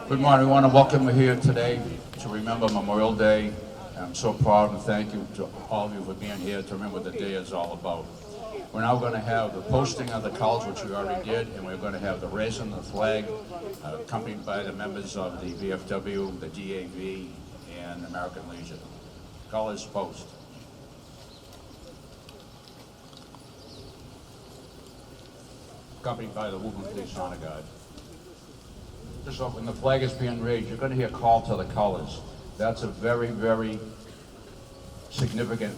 Good morning. We want to welcome you here today to remember Memorial Day. I'm so proud and thank you to all of you for being here to remember what the day is all about. We're now going to have the posting of the colors, which we already did, and we're going to have the raising of the flag, accompanied by the members of the VFW, the DAV, and American Legion. Colors post. Accompanied by the Woburn Police Honor Guard. Just so when the flag is being raised, you're going to hear call to the colors. That's a very, very significant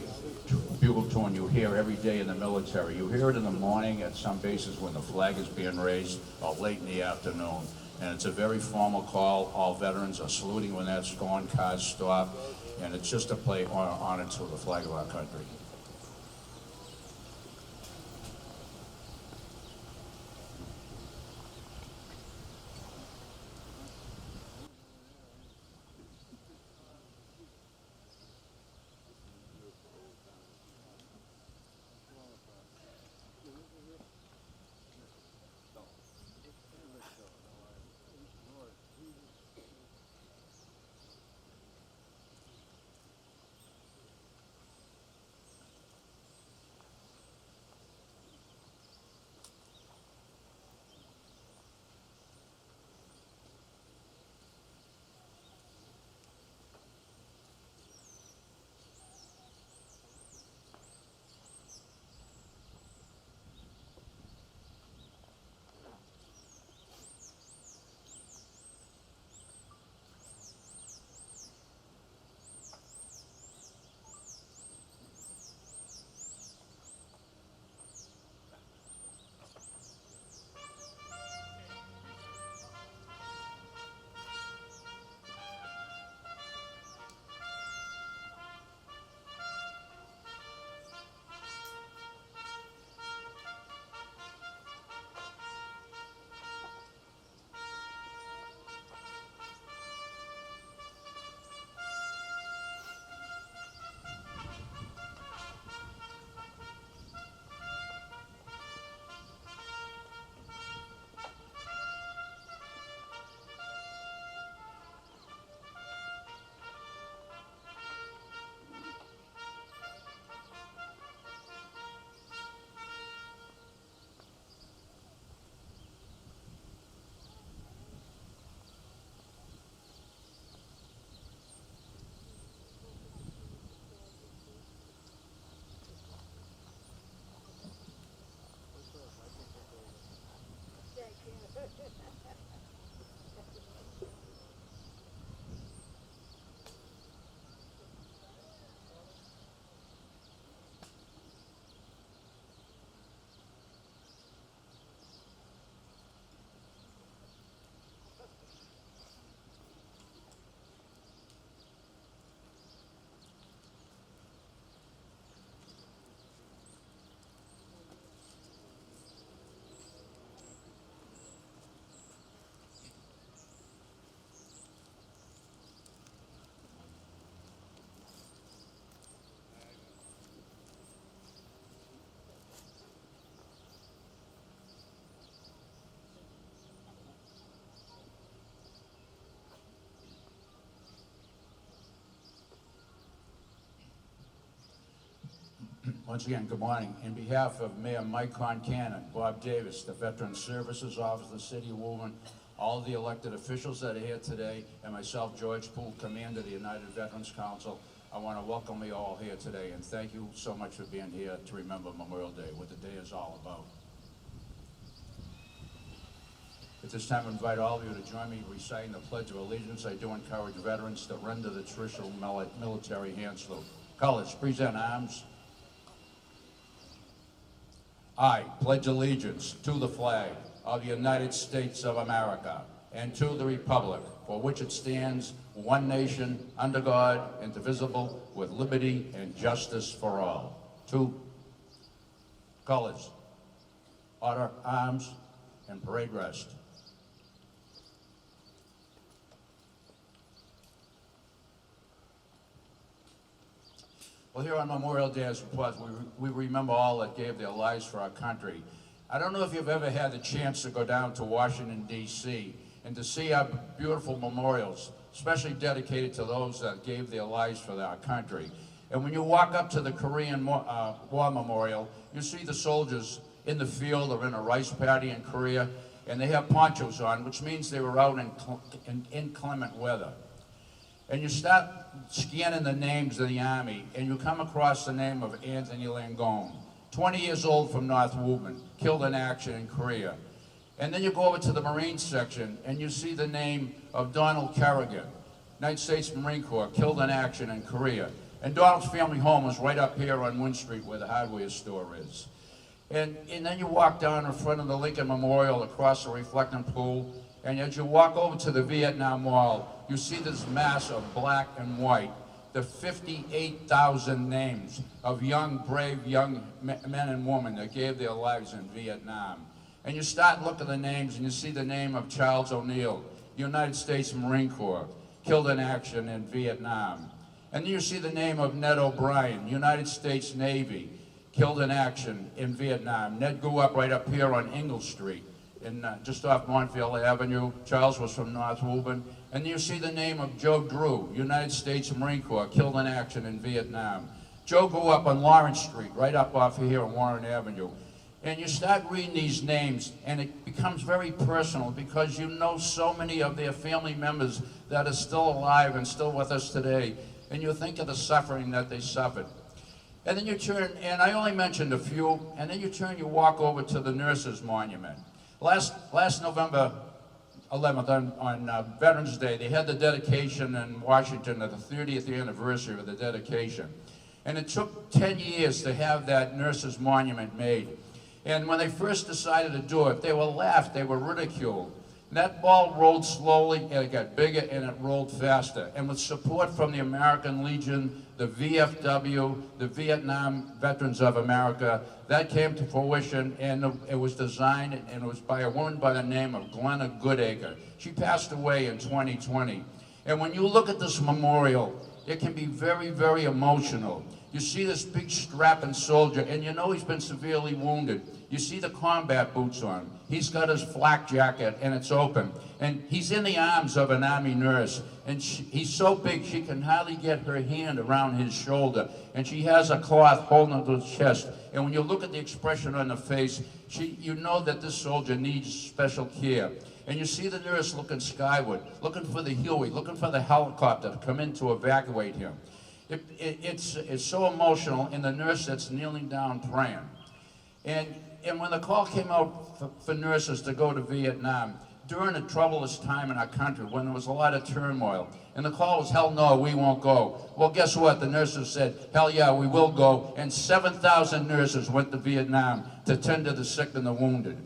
bugle tone you hear every day in the military. You hear it in the morning at some bases when the flag is being raised, or late in the afternoon. And it's a very formal call. All veterans are saluting when that's gone, cars stop, and it's just to play honor to the flag of our country. Once again, good morning. In behalf of Mayor Mike Concanon, Bob Davis, the Veteran Services Office of the City of Woburn, all of the elected officials that are here today, and myself, George Poole, Commander of the United Veterans Council, I want to welcome you all here today, and thank you so much for being here to remember Memorial Day, what the day is all about. At this time, I invite all of you to join me in reciting the Pledge of Allegiance. I do encourage veterans to render the traditional military hand salute. Colors, present arms. I pledge allegiance to the flag of the United States of America and to the republic for which it stands, one nation, under God, indivisible, with liberty and justice for all. Two, colors, order, arms, and parade rest. Well, here on Memorial Day, as it was, we remember all that gave their lives for our country. I don't know if you've ever had the chance to go down to Washington, D.C., and to see our beautiful memorials, especially dedicated to those that gave their lives for our country. And when you walk up to the Korean War Memorial, you see the soldiers in the field or in a rice paddy in Korea, and they have ponchos on, which means they were out in inclement weather. And you start scanning the names of the Army, and you come across the name of Anthony Langone, 20 years old from North Woburn, killed in action in Korea. And then you go over to the Marine section, and you see the name of Donald Kerrigan, United States Marine Corps, killed in action in Korea. And Donald's family home is right up here on Wynn Street where the hardware store is. And then you walk down in front of the Lincoln Memorial across the reflecting pool, and as you walk over to the Vietnam Wall, you see this mass of black and white, the 58,000 names of young, brave young men and women that gave their lives in Vietnam. And you start looking at the names, and you see the name of Charles O'Neill, United States Marine Corps, killed in action in Vietnam. And then you see the name of Ned O'Brien, United States Navy, killed in action in Vietnam. Ned grew up right up here on Ingle Street, just off Montville Avenue. Charles was from North Woburn. And you see the name of Joe Drew, United States Marine Corps, killed in action in Vietnam. Joe grew up on Lawrence Street, right up off of here on Warren Avenue. And you start reading these names, and it becomes very personal because you know so many of their family members that are still alive and still with us today. And you think of the suffering that they suffered. And then you turn, and I only mentioned a few, and then you walk over to the Nurses Monument. Last November 11th, on Veterans Day, they had the dedication in Washington of the 30th anniversary of the dedication. And it took 10 years to have that Nurses Monument made. And when they first decided to do it, they were laughed, they were ridiculed. And that ball rolled slowly, and it got bigger, and it rolled faster. And with support from the American Legion, the VFW, the Vietnam Veterans of America, that came to fruition, and it was designed, and it was by a woman by the name of Glenna Goodacre. She passed away in 2020. And when you look at this memorial, it can be very, very emotional. You see this big strapping soldier, and you know he's been severely wounded. You see the combat boots on. He's got his flak jacket, and it's open. And he's in the arms of an Army nurse. And he's so big, she can hardly get her hand around his shoulder. And she has a cloth holding to his chest. And when you look at the expression on the face, you know that this soldier needs special care. And you see the nurse looking skyward, looking for the Huey, looking for the helicopter to come in to evacuate him. It's so emotional, and the nurse that's kneeling down praying. And when the call came out for nurses to go to Vietnam, during a troublous time in our country, when there was a lot of turmoil, and the call was, hell no, we won't go. Well, guess what? The nurses said, hell yeah, we will go. And 7,000 nurses went to Vietnam to tend to the sick and the wounded.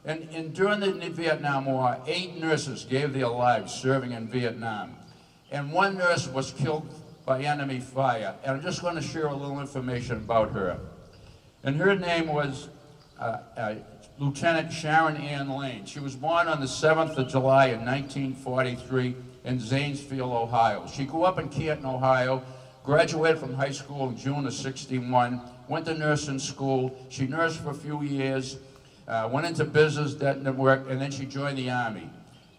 And during the Vietnam War, 8 nurses gave their lives serving in Vietnam. And 1 nurse was killed by enemy fire. And I'm just going to share a little information about her. And her name was Lieutenant Sharon Ann Lane. She was born on the 7th of July in 1943 in Zanesfield, Ohio. She grew up in Canton, Ohio, graduated from high school in June of '61, went to nursing school. She nursed for a few years, went into business, didn't work, and then she joined the Army.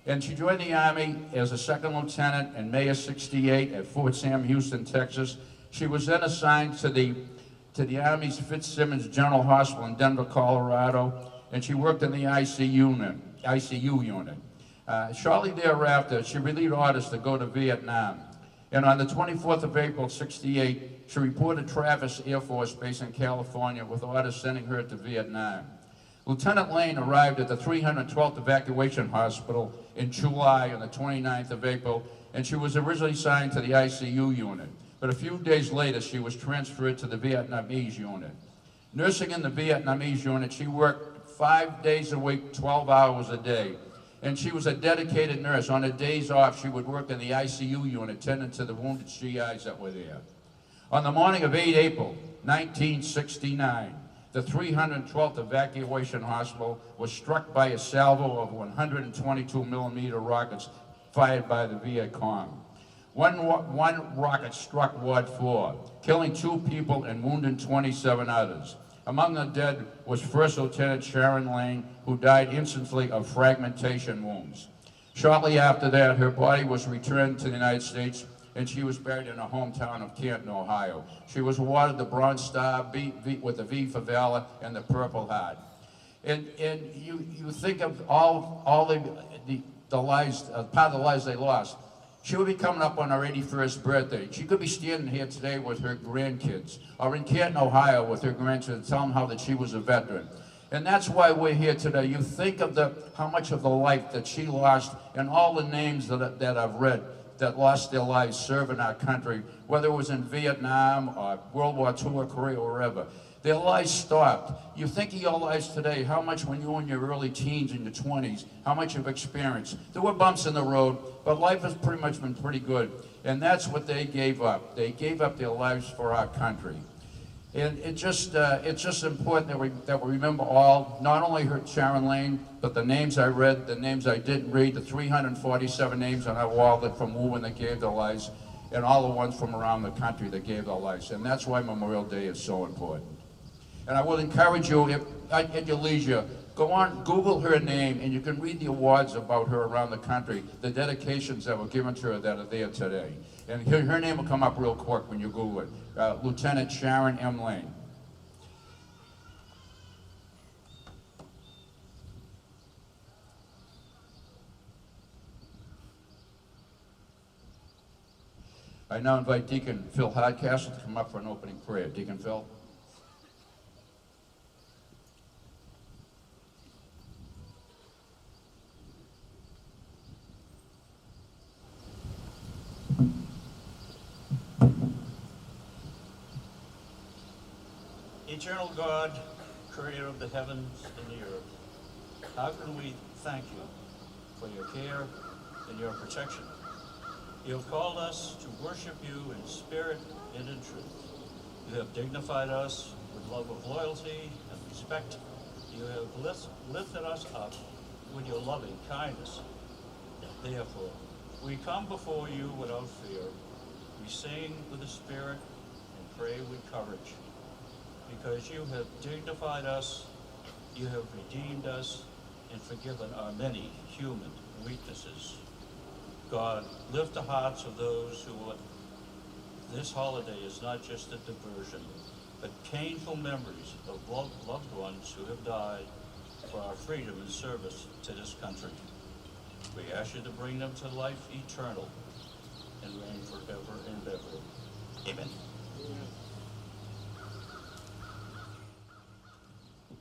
And she joined the Army as a second lieutenant in May of '68 at Fort Sam Houston, Texas. She was then assigned to the Army's Fitzsimmons General Hospital in Denver, Colorado, and she worked in the ICU unit. Shortly thereafter, she relieved orders to go to Vietnam. And on the 24th of April, '68, she reported Travis Air Force Base in California with orders sending her to Vietnam. Lieutenant Lane arrived at the 312th Evacuation Hospital in July on the 29th of April, and she was originally assigned to the ICU unit. But a few days later, she was transferred to the Vietnamese unit. Nursing in the Vietnamese unit, she worked 5 days a week, 12 hours a day. And she was a dedicated nurse. On her days off, she would work in the ICU unit, tending to the wounded GIs that were there. On the morning of 8 April, 1969, the 312th Evacuation Hospital was struck by a salvo of 122-millimeter rockets fired by the Viet Cong. One rocket struck Ward 4, killing 2 people and wounding 27 others. Among the dead was First Lieutenant Sharon Lane, who died instantly of fragmentation wounds. Shortly after that, her body was returned to the United States, and she was buried in her hometown of Canton, Ohio. She was awarded the Bronze Star with the V for Valor and the Purple Heart. And you think of all the lives, part of the lives they lost. She would be coming up on her 81st birthday. She could be standing here today with her grandkids, or in Canton, Ohio with her grandchildren, telling how that she was a veteran. And that's why we're here today. You think of how much of the life that she lost, and all the names that I've read that lost their lives serving our country, whether it was in Vietnam or World War II or Korea or wherever. Their lives stopped. You think of your lives today, how much when you were in your early teens and your 20s, how much you've experienced. There were bumps in the road, but life has pretty much been pretty good. And that's what they gave up. They gave up their lives for our country. And it's just important that we remember all, not only her Sharon Lane, but the names I read, the names I didn't read, the 347 names on our wall that from women that gave their lives, and all the ones from around the country that gave their lives. And that's why Memorial Day is so important. And I will encourage you, if at your leisure, go on, Google her name, and you can read the awards about her around the country, the dedications that were given to her that are there today. And her name will come up real quick when you Google it. Lieutenant Sharon M. Lane. I now invite Deacon Phil Hardcastle to come up for an opening prayer. Deacon Phil. Eternal God, creator of the heavens and the earth, how can we thank you for your care and your protection? You have called us to worship you in spirit and in truth. You have dignified us with love of loyalty and respect. You have lifted us up with your loving kindness. Therefore, we come before you without fear. We sing with the spirit and pray with courage. Because you have dignified us, you have redeemed us, and forgiven our many human weaknesses. God, lift the hearts of those who this holiday is not just a diversion, but painful memories of loved ones who have died for our freedom and service to this country. We ask you to bring them to life eternal and reign forever and ever. Amen.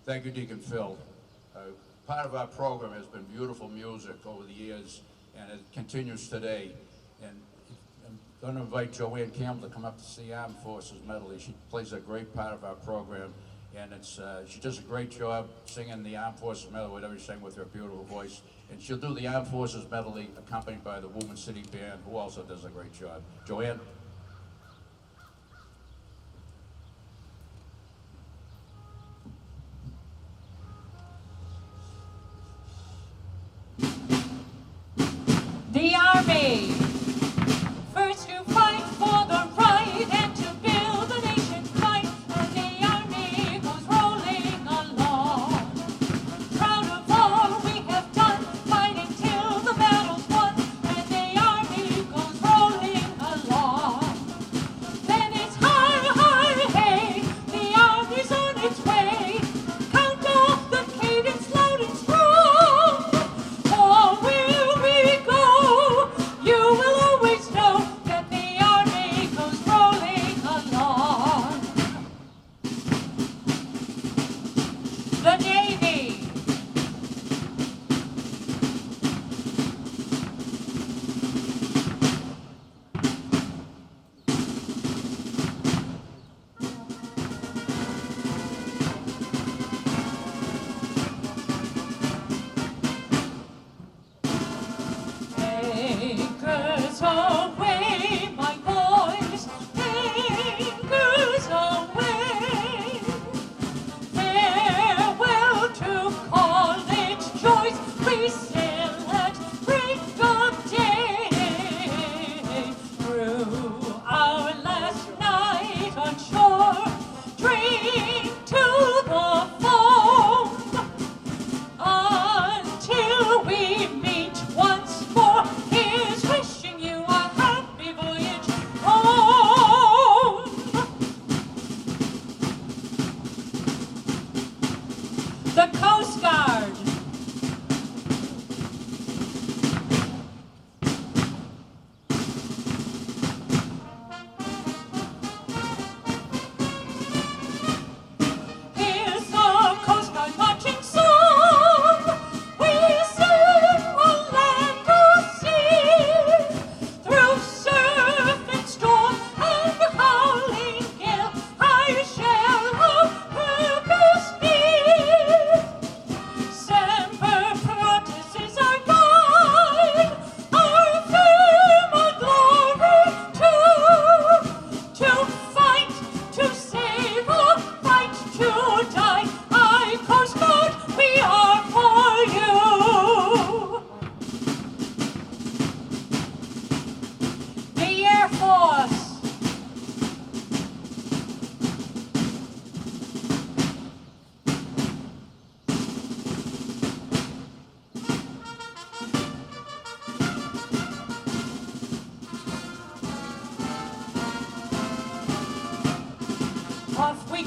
Thank you, Deacon Phil. Part of our program has been beautiful music over the years, and it continues today. And I'm going to invite Joanne Campbell to come up to see Armed Forces Medley. She plays a great part of our program, and she does a great job singing the Armed Forces Medley, whatever she sang with her beautiful voice. And she'll do the Armed Forces Medley accompanied by the Woman City Band, who also does a great job. Joanne? The Army, first to fight for the right and to build the nation's might, and the Army goes rolling along. Proud of all we have done, fighting till the battle's won, and the Army goes rolling along.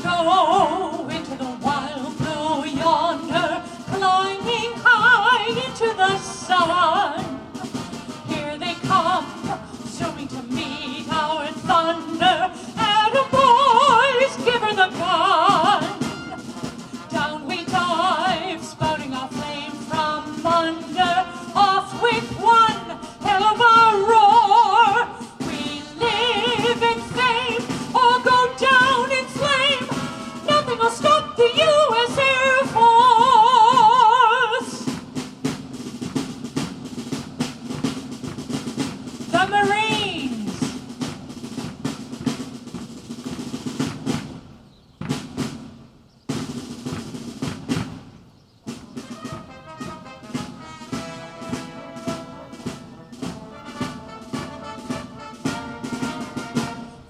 go into the wild blue yonder, climbing high into the sun. Here they come, zooming to meet our thunder. Atom boys, give her the gun. Down we dive, spouting our flame from under, off with one hell of a roar. We live in fame or go down in flame. Nothing will stop the U.S. Air Force. The Marines.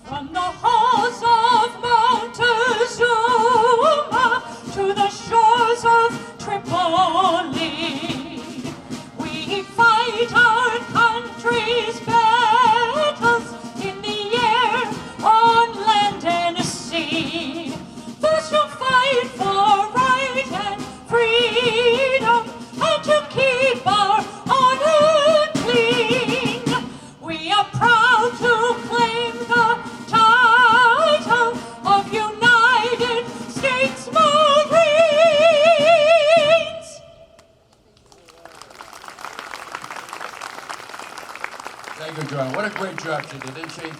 From the halls of Montezuma to the shores of Tripoli, we fight our country's battles in the air, on land and sea. First to fight for right and freedom, and to keep our honor clean. We are proud to claim the title of United States Marines. Thank you, Joan. What a great job she did, didn't she?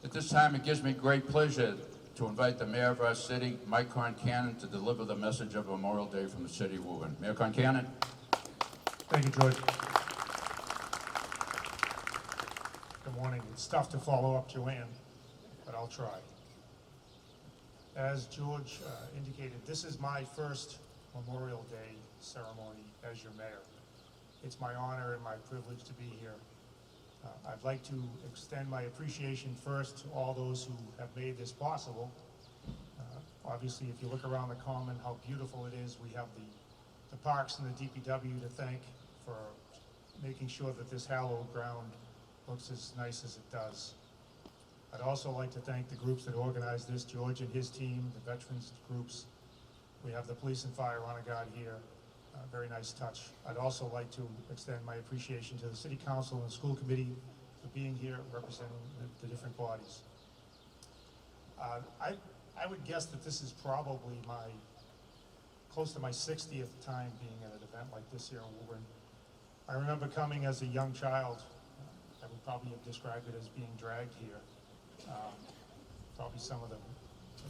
At this time, it gives me great pleasure to invite the mayor of our city, Mike Concannon, to deliver the message of Memorial Day from the city of Woburn. Mayor Concannon. Thank you, George. Good morning. It's tough to follow up Joanne, but I'll try. As George indicated, this is my first Memorial Day ceremony as your mayor. It's my honor and my privilege to be here. I'd like to extend my appreciation first to all those who have made this possible. Obviously, if you look around the common, how beautiful it is. We have the parks and the DPW to thank for making sure that this hallowed ground looks as nice as it does. I'd also like to thank the groups that organized this, George and his team, the veterans groups. We have the police and fire honor guard here. Very nice touch. I'd also like to extend my appreciation to the city council and school committee for being here representing the different bodies. I would guess that this is probably close to my 60th time being at an event like this here in Woburn. I remember coming as a young child. I would probably have described it as being dragged here. Probably some of the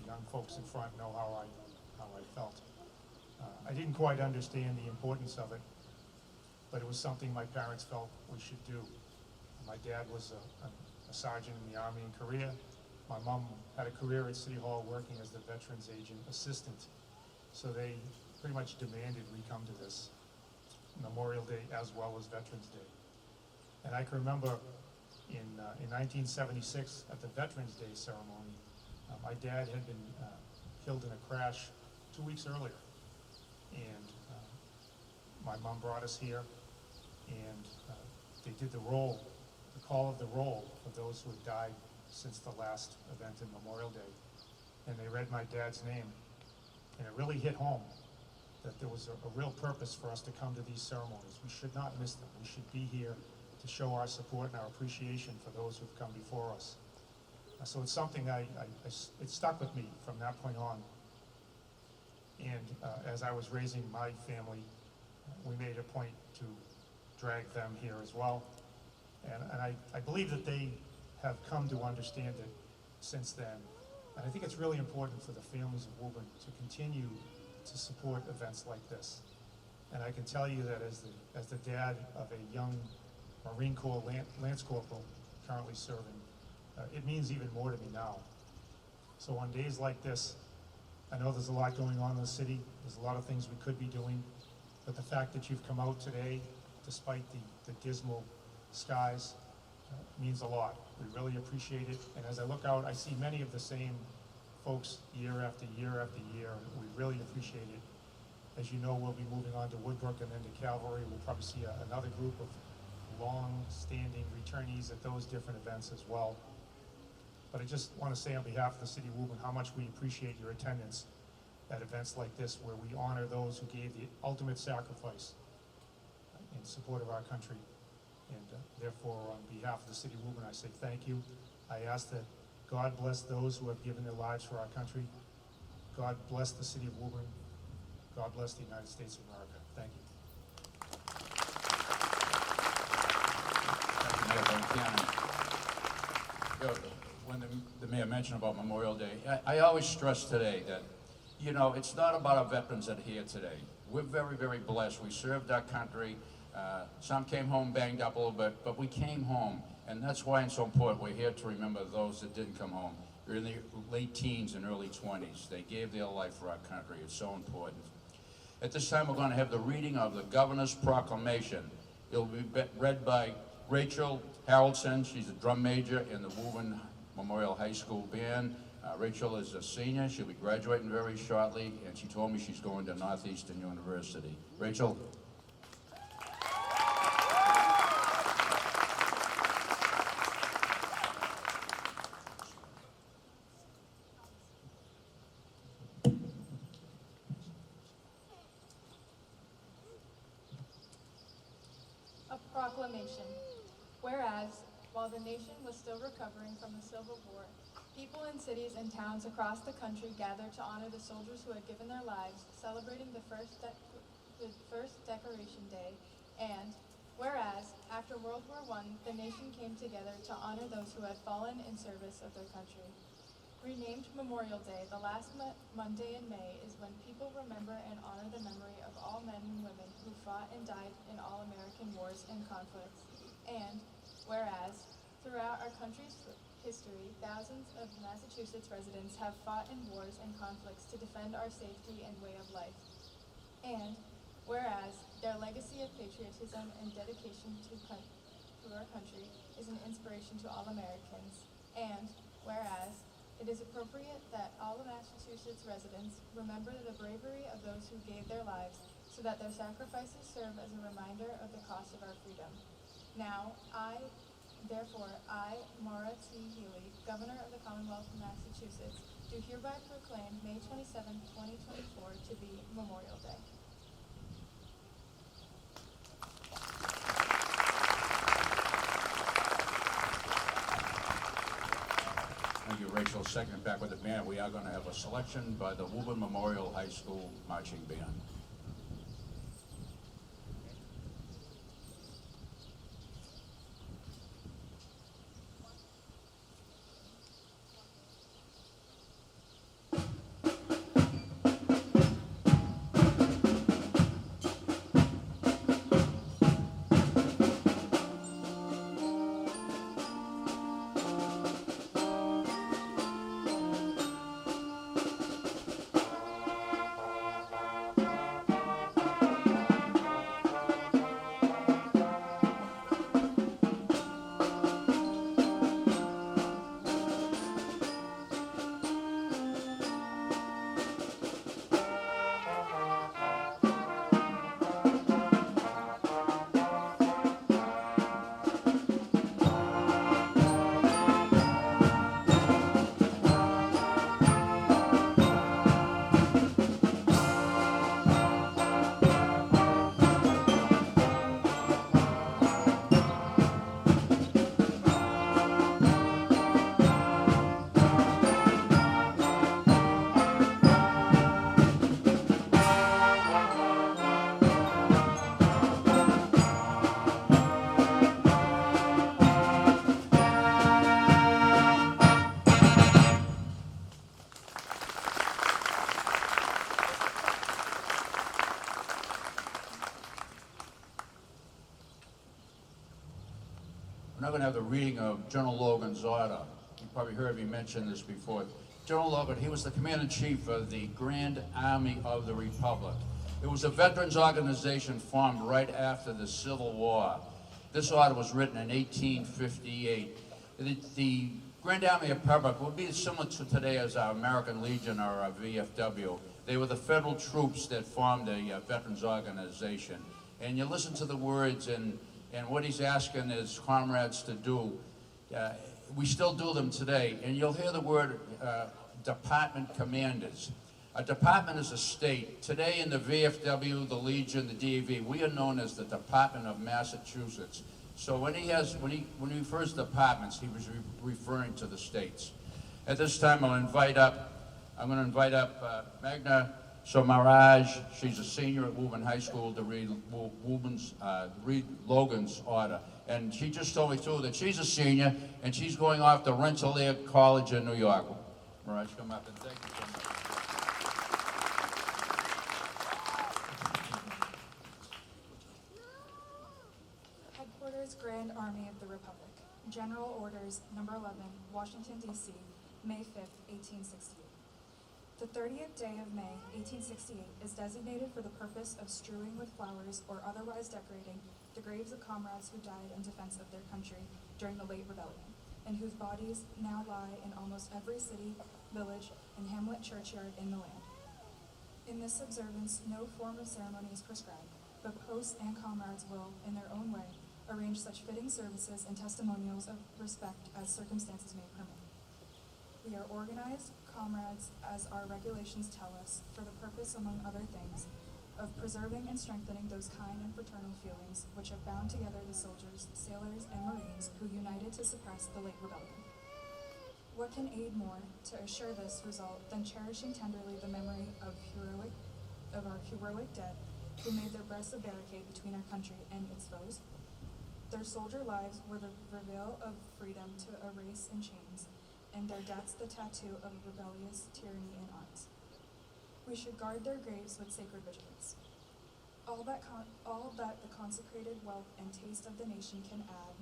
young folks in front know how I felt. I didn't quite understand the importance of it, but it was something my parents felt we should do. My dad was a sergeant in the Army in Korea. My mom had a career at City Hall working as the Veterans Agent Assistant. So they pretty much demanded we come to this Memorial Day as well as Veterans Day. And I can remember in 1976 at the Veterans Day ceremony, my dad had been killed in a crash 2 weeks earlier. And my mom brought us here, and they did the call of the roll for those who had died since the last event in Memorial Day. And they read my dad's name, and it really hit home that there was a real purpose for us to come to these ceremonies. We should not miss them. We should be here to show our support and our appreciation for those who've come before us. So it's something it stuck with me from that point on. And as I was raising my family, we made a point to drag them here as well. And I believe that they have come to understand it since then. And I think it's really important for the families of Woburn to continue to support events like this. And I can tell you that as the dad of a young Marine Corps Lance Corporal currently serving, it means even more to me now. So on days like this, I know there's a lot going on in the city. There's a lot of things we could be doing. But the fact that you've come out today, despite the dismal skies, means a lot. We really appreciate it. And as I look out, I see many of the same folks year after year after year. We really appreciate it. As you know, we'll be moving on to Woodbrook and then to Calvary. We'll probably see another group of long-standing returnees at those different events as well. But I just want to say on behalf of the city of Woburn how much we appreciate your attendance at events like this, where we honor those who gave the ultimate sacrifice in support of our country. And therefore, on behalf of the city of Woburn, I say thank you. I ask that God bless those who have given their lives for our country. God bless the city of Woburn. God bless the United States of America. Thank you. Thank you, Mayor Buchanan. You know, when the mayor mentioned about Memorial Day, I always stress today that, you know, it's not about our veterans that are here today. We're very, very blessed. We served our country. Some came home banged up a little bit, but we came home, and that's why it's so important. We're here to remember those that didn't come home. They're in their late teens and early 20s. They gave their life for our country. It's so important. At this time, we're going to have the reading of the Governor's Proclamation. It'll be read by Rachel Harrelson. She's a drum major in the Woburn Memorial High School Band. Rachel is a senior. She'll be graduating very shortly, and she told me she's going to Northeastern University. Rachel. A proclamation. Whereas, while the nation was still recovering from the Civil War, people in cities and towns across the country gathered to honor the soldiers who had given their lives, celebrating the first Decoration Day. And whereas, after World War I, the nation came together to honor those who had fallen in service of their country. Renamed Memorial Day, the last Monday in May is when people remember and honor the memory of all men and women who fought and died in all American wars and conflicts. And whereas, throughout our country's history, thousands of Massachusetts residents have fought in wars and conflicts to defend our safety and way of life. And whereas, their legacy of patriotism and dedication to our country is an inspiration to all Americans. And whereas, it is appropriate that all of Massachusetts residents remember the bravery of those who gave their lives so that their sacrifices serve as a reminder of the cost of our freedom. Now, Therefore, I, Maura T. Healy, Governor of the Commonwealth of Massachusetts, do hereby proclaim May 27, 2024 to be Memorial Day. Thank you, Rachel. Second, back with the band, we are going to have a selection by the Woburn Memorial High School Marching Band. We're now going to have the reading of General Logan's order. You probably heard me mention this before. General Logan, he was the Commander-in-Chief of the Grand Army of the Republic. It was a veterans organization formed right after the Civil War. This order was written in 1858. The Grand Army of the Republic would be similar to today as our American Legion or our VFW. They were the federal troops that formed a veterans organization. And you listen to the words and what he's asking his comrades to do. we still do them today, and you'll hear the word department commanders. A department is a state. Today in the VFW, the Legion, the DAV, we are known as the Department of Massachusetts. So when he refers to departments, he was referring to the states. At this time, I'm going to invite up Magna Somaraj. She's a senior at Woburn High School to read Logan's order. And she just told me too that she's a senior and she's going off to Rensselaer College in New York. Mirage, come up and thank you so much. Headquarters, Grand Army of the Republic. General Orders, Number 11, Washington, D.C., May 5th, 1868. The 30th day of May, 1868, is designated for the purpose of strewing with flowers or otherwise decorating the graves of comrades who died in defense of their country during the late rebellion, and whose bodies now lie in almost every city, village, and hamlet churchyard in the land. In this observance, no form of ceremony is prescribed, but hosts and comrades will, in their own way, arrange such fitting services and testimonials of respect as circumstances may permit. We are organized, comrades, as our regulations tell us, for the purpose, among other things, of preserving and strengthening those kind and fraternal feelings which have bound together the soldiers, sailors, and marines who united to suppress the late rebellion. What can aid more to assure this result than cherishing tenderly the memory of our heroic dead, who made their breasts a barricade between our country and its foes? Their soldier lives were the reveal of freedom to a race in chains, and their deaths the tattoo of rebellious tyranny in arms. We should guard their graves with sacred vigilance. All that the consecrated wealth and taste of the nation can add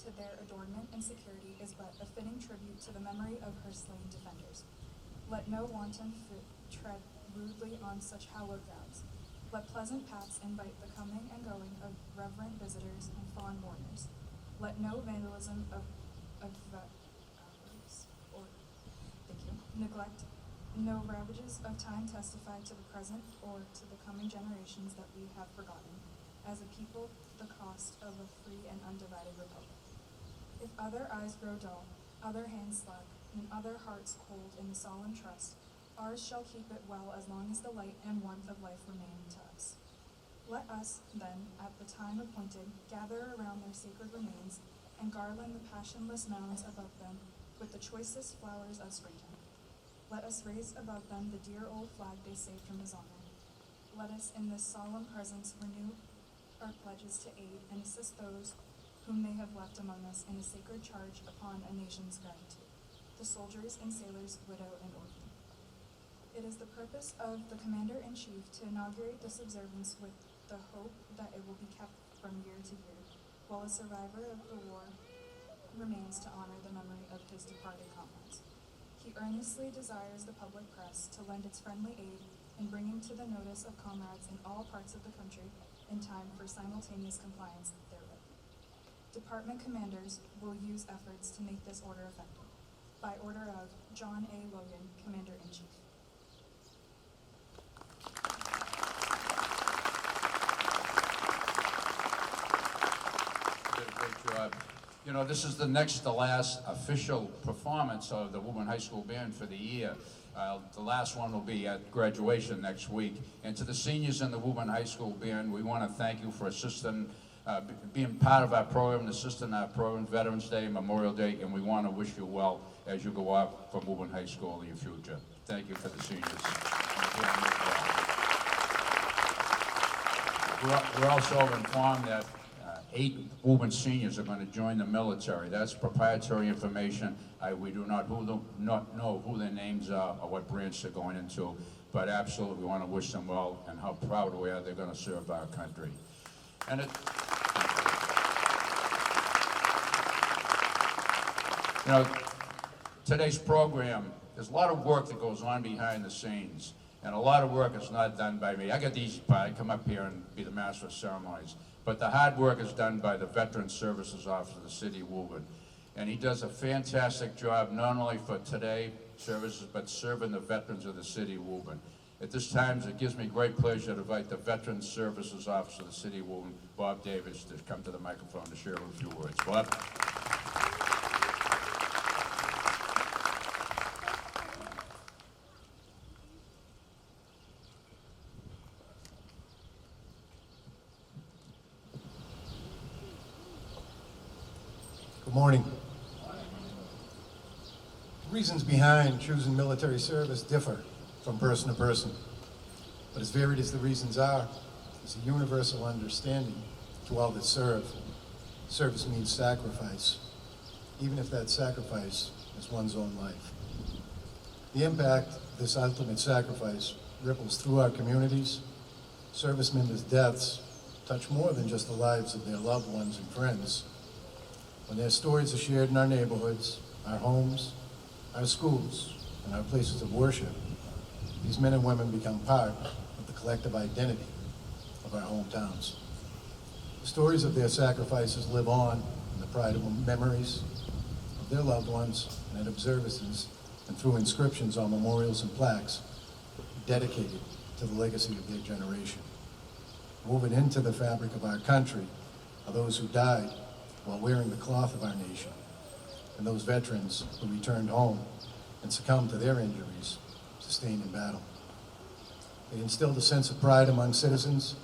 to their adornment and security is but a fitting tribute to the memory of her slain defenders. Let no wanton foot tread rudely on such hallowed grounds. Let pleasant paths invite the coming and going of reverent visitors and fond mourners. Let no vandalism neglect, no ravages of time testify to the present or to the coming generations that we have forgotten, as a people, the cost of a free and undivided republic. If other eyes grow dull, other hands slack, and other hearts cold in the solemn trust, ours shall keep it well as long as the light and warmth of life remain to us. Let us, then, at the time appointed, gather around their sacred remains, and garland the passionless mounds above them with the choicest flowers of springtime. Let us raise above them the dear old flag they saved from dishonor. Let us in this solemn presence renew our pledges to aid and assist those whom they have left among us in a sacred charge upon a nation's gratitude, the soldiers and sailors, widow and orphan. It is the purpose of the Commander-in-Chief to inaugurate this observance with the hope that it will be kept from year to year, while a survivor of the war remains to honor the memory of his departed comrades. He earnestly desires the public press to lend its friendly aid in bringing to the notice of comrades in all parts of the country in time for simultaneous compliance therewith. Department commanders will use efforts to make this order effective. By order of John A. Logan, Commander-in-Chief. You did a great job. You know, this is the next to last official performance of the Woburn High School Band for the year. The last one will be at graduation next week. And to the seniors in the Woburn High School Band, we want to thank you for assisting, being part of our program, assisting our program, Veterans Day, Memorial Day, and we want to wish you well as you go off from Woburn High School in your future. Thank you for the seniors. We're also informed that 8 Woburn seniors are going to join the military. That's proprietary information. We do not know who their names are or what branch they're going into, but absolutely we want to wish them well and how proud we are they're going to serve our country. And you know, today's program, there's a lot of work that goes on behind the scenes, and a lot of work is not done by me. I got the easy part. I come up here and be the master of ceremonies. But the hard work is done by the Veterans Services Office of the City of Woburn. And he does a fantastic job, not only for today services, but serving the veterans of the City of Woburn. At this time, it gives me great pleasure to invite the Veterans Services Office of the City of Woburn, Bob Davis, to come to the microphone to share a few words. Bob? Good morning. The reasons behind choosing military service differ from person to person. But as varied as the reasons are, there's a universal understanding to all that serve. Service means sacrifice, even if that sacrifice is one's own life. The impact of this ultimate sacrifice ripples through our communities. Servicemen's deaths touch more than just the lives of their loved ones and friends. When their stories are shared in our neighborhoods, our homes, our schools, and our places of worship, these men and women become part of the collective identity of our hometowns. The stories of their sacrifices live on in the pride of memories of their loved ones and at observances and through inscriptions on memorials and plaques dedicated to the legacy of their generation. Woven into the fabric of our country are those who died while wearing the cloth of our nation, and those veterans who returned home and succumbed to their injuries sustained in battle. They instilled a sense of pride among citizens.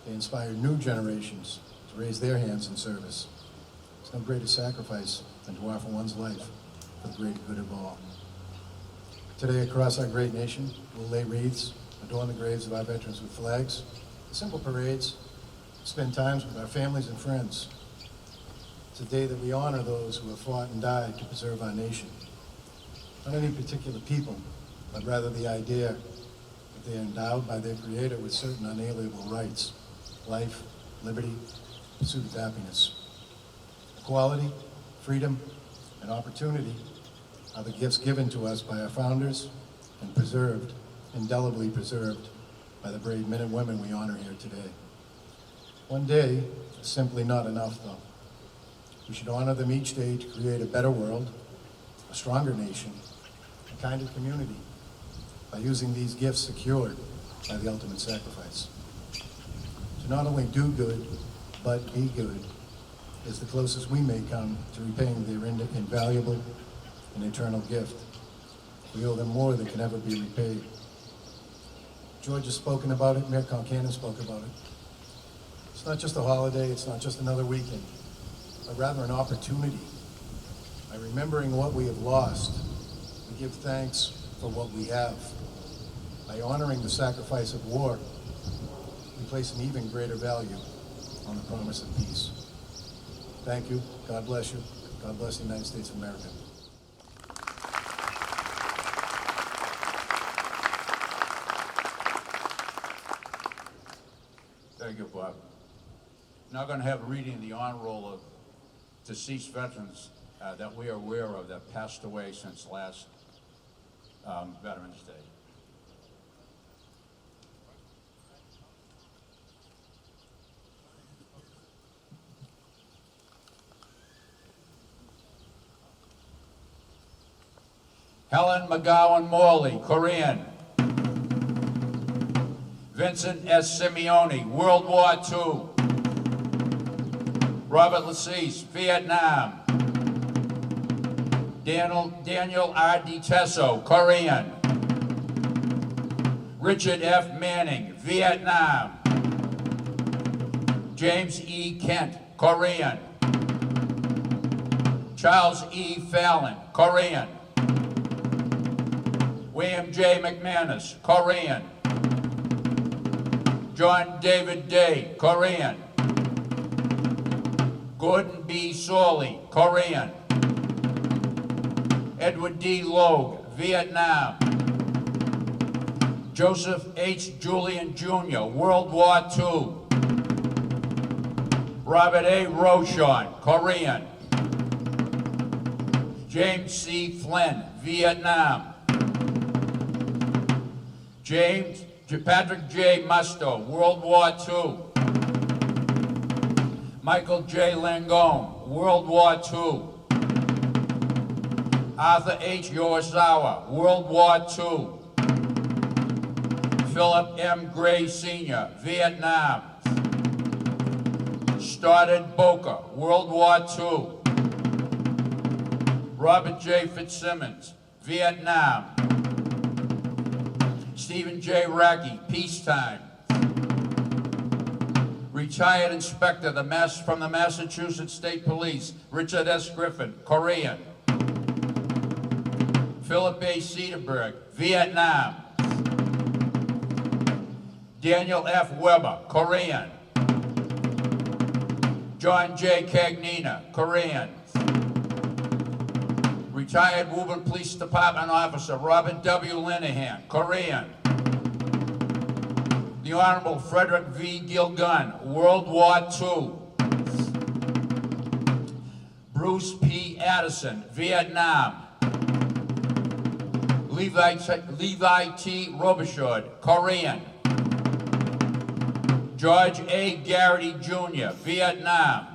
They inspired new generations to raise their hands in service. There's no greater sacrifice than to offer one's life for the greater good of all. Today, across our great nation, we'll lay wreaths, adorn the graves of our veterans with flags, simple parades, spend times with our families and friends. It's a day that we honor those who have fought and died to preserve our nation. Not any particular people, but rather the idea that they are endowed by their Creator with certain unalienable rights: life, liberty, pursuit of happiness. Equality, freedom, and opportunity are the gifts given to us by our founders and preserved, indelibly preserved, by the brave men and women we honor here today. One day is simply not enough, though. We should honor them each day to create a better world, a stronger nation, a kinder community, by using these gifts secured by the ultimate sacrifice. To not only do good, but be good, is the closest we may come to repaying their invaluable and eternal gift. We owe them more than can ever be repaid. George has spoken about it, Mayor Concanon spoke about it. It's not just a holiday, it's not just another weekend, but rather an opportunity. By remembering what we have lost, we give thanks for what we have. By honoring the sacrifice of war, we place an even greater value on the promise of peace. Thank you, God bless you, God bless the United States of America. Thank you, Bob. Now going to have a reading of the honor roll of deceased veterans that we are aware of that passed away since last Veterans Day. Helen McGowan Morley, Korean. Vincent S. Simeone, World War II. Robert Lassise, Vietnam. Daniel R. DiTesso, Korean. Richard F. Manning, Vietnam. James E. Kent, Korean. Charles E. Fallon, Korean. William J. McManus, Korean. John David Day, Korean. Gordon B. Sorley, Korean. Edward D. Logue, Vietnam. Joseph H. Julian Jr., World War II. Robert A. Rochon, Korean. James C. Flynn, Vietnam. Patrick J. Musto, World War II. Michael J. Langone, World War II. Arthur H. Yosawa, World War II. Philip M. Gray Sr., Vietnam. Stoddard Boca, World War II. Robert J. Fitzsimmons, Vietnam. Stephen J. Racky, peacetime. Retired Inspector from the Massachusetts State Police, Richard S. Griffin, Korean. Philip A. Cedarberg, Vietnam. Daniel F. Weber, Korean. John J. Cagnina, Korean. Retired Woburn Police Department Officer Robert W. Linehan, Korean. The Honorable Frederick V. Gilgun, World War II. Bruce P. Addison, Vietnam. Levi T. Robichaud, Korean. George A. Garrity Jr., Vietnam.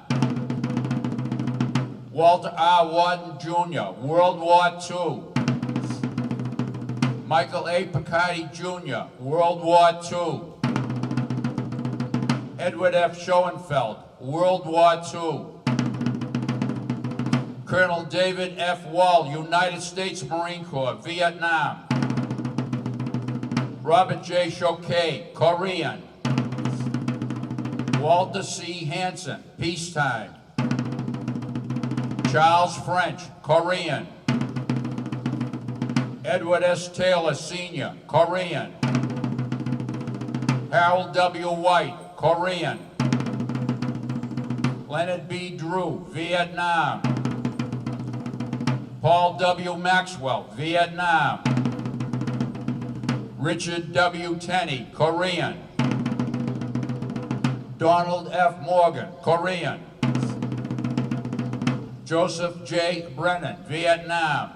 Walter R. Warden Jr., World War II. Michael A. Picardi Jr., World War II. Edward F. Schoenfeld, World War II. Colonel David F. Wall, United States Marine Corps, Vietnam. Robert J. Choquet, Korean. Walter C. Hansen, peacetime. Charles French, Korean. Edward S. Taylor, Sr., Korean. Harold W. White, Korean. Leonard B. Drew, Vietnam. Paul W. Maxwell, Vietnam. Richard W. Tenney, Korean. Donald F. Morgan, Korean. Joseph J. Brennan, Vietnam.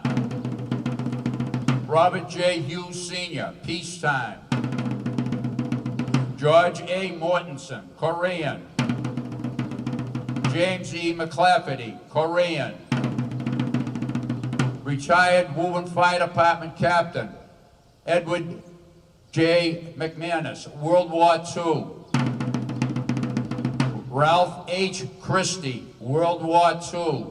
Robert J. Hughes Sr., peacetime. George A. Mortensen, Korean. James E. McClafferty, Korean. Retired Woburn Fire Department Captain Edward J. McManus, World War II. Ralph H. Christie, World War II.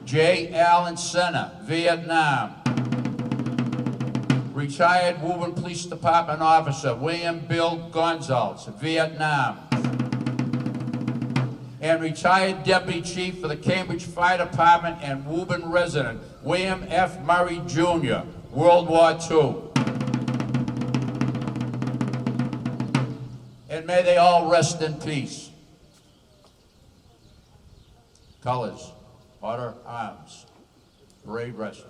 J. Allen Senna, Vietnam. Retired Woburn Police Department Officer William Bill Gonzalez, Vietnam. And retired Deputy Chief for the Cambridge Fire Department and Woburn resident William F. Murray Jr., World War II. And may they all rest in peace. Colors, order, arms, parade rest.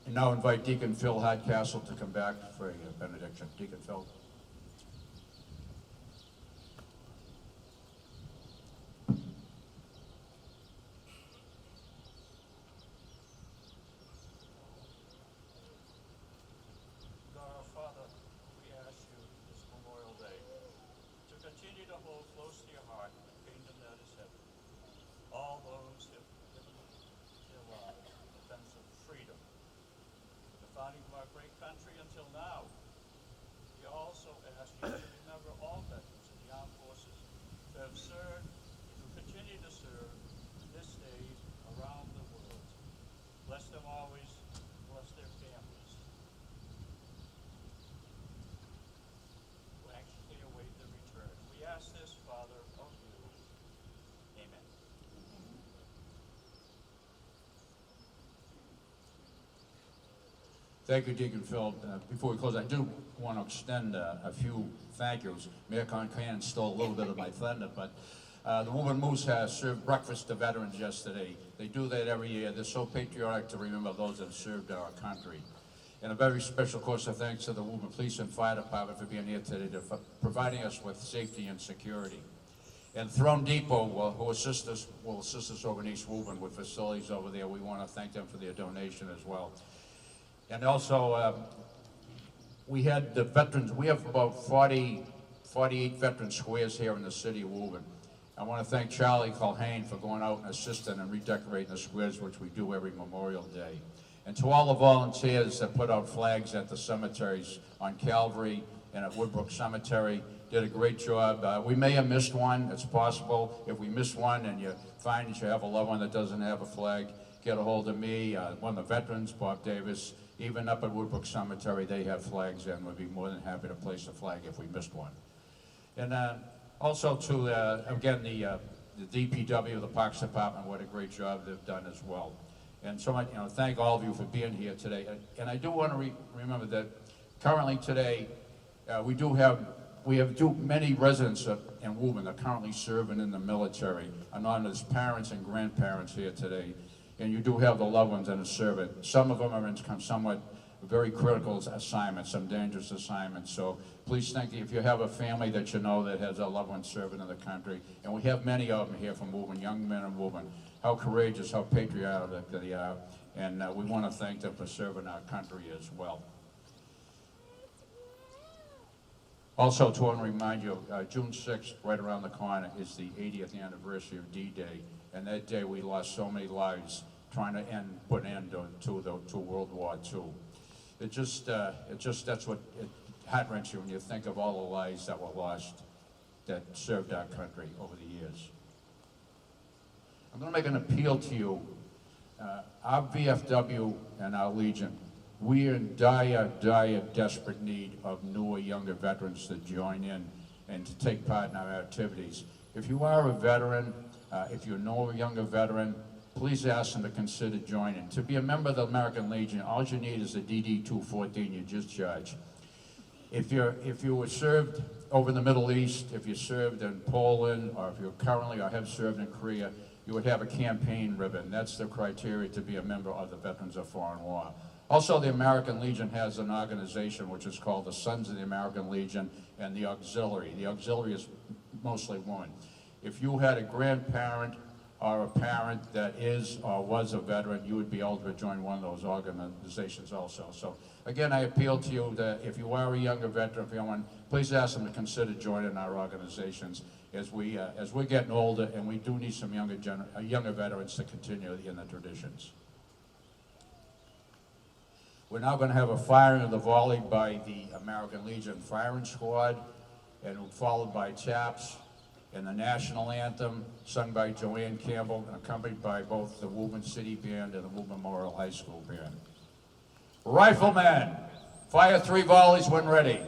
And now invite Deacon Phil Hardcastle to come back for a benediction. Deacon Phil. God our Father, we ask you this Memorial Day to continue to hold close to your heart the kingdom that is heaven. All those who have given their lives in defense of freedom, the founding of our great country until now. We also ask you to remember all veterans of the armed forces who have served and who continue to serve this day around the world. Bless them always, bless their families. We anxiously await their return. We ask this, Father, of you. Amen. Thank you, Deacon Phil. Before we close, I do want to extend a few thank yous. Mayor Concan stole a little bit of my thunder, but the Woburn Moose has served breakfast to veterans yesterday. They do that every year. They're so patriotic to remember those that have served our country. And a very special course of thanks to the Woburn Police and Fire Department for being here today, for providing us with safety and security. And Throne Depot will assist us over in East Woburn with facilities over there. We want to thank them for their donation as well. And also, we had the veterans, we have about 48 veteran squares here in the city of Woburn. I want to thank Charlie Culhane for going out and assisting and redecorating the squares, which we do every Memorial Day. And to all the volunteers that put out flags at the cemeteries on Calvary and at Woodbrook Cemetery, did a great job. We may have missed one, it's possible. If we miss one and you find that you have a loved one that doesn't have a flag, get a hold of me, one of the veterans, Bob Davis. Even up at Woodbrook Cemetery, they have flags, and we'd be more than happy to place a flag if we missed one. And also to, again, the DPW, the Parks Department, what a great job they've done as well. And so I thank all of you for being here today. And I do want to remember that currently today, we have many residents in Woburn that are currently serving in the military. I know there's parents and grandparents here today, and you do have the loved ones that are serving. Some of them are in somewhat very critical assignments, some dangerous assignments. So please think, if you have a family that you know that has a loved one serving in the country, and we have many of them here from Woburn, young men in Woburn, how courageous, how patriotic they are, and we want to thank them for serving our country as well. Also, to want to remind you, June 6th, right around the corner, is the 80th anniversary of D-Day, and that day we lost so many lives trying to put an end to World War II. That's what heart-wrenches you when you think of all the lives that were lost that served our country over the years. I'm going to make an appeal to you. Our VFW and our Legion, we are in dire, desperate need of newer, younger veterans to join in and to take part in our activities. If you are a veteran, if you know a younger veteran, please ask them to consider joining. To be a member of the American Legion, all you need is a DD-214 you discharge. If you were served over in the Middle East, if you served in Poland, or if you currently or have served in Korea, you would have a campaign ribbon. That's the criteria to be a member of the Veterans of Foreign War. Also, the American Legion has an organization which is called the Sons of the American Legion and the Auxiliary. The Auxiliary is mostly women. If you had a grandparent or a parent that is or was a veteran, you would be eligible to join one of those organizations also. So again, I appeal to you that if you are a younger veteran, please ask them to consider joining our organizations as we're getting older, and we do need some younger veterans to continue in the traditions. We're now going to have a firing of the volley by the American Legion firing squad, and followed by chaps and the national anthem sung by Joanne Campbell and accompanied by both the Woburn City Band and the Woburn Memorial High School Band. Riflemen, fire 3 volleys when ready.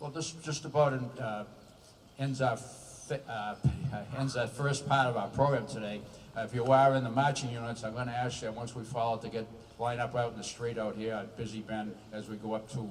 Well, this just about ends our ends that first part of our program today. If you are in the marching units, I'm going to ask you, once we fall out, to line up out in the street out here at Busy Bend as we go up to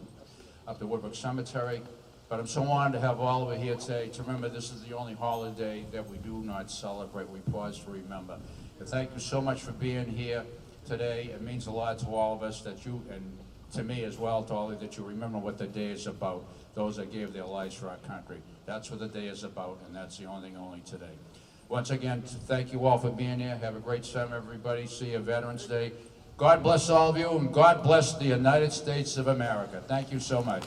Woodbrook Cemetery. But I'm so honored to have all of you here today to remember this is the only holiday that we do not celebrate. We pause to remember. And thank you so much for being here today. It means a lot to all of us that you, and to me as well, to all of you, that you remember what the day is about. Those that gave their lives for our country. That's what the day is about, and that's the only thing only today. Once again, thank you all for being here. Have a great summer, everybody. See you Veterans Day. God bless all of you, and God bless the United States of America. Thank you so much.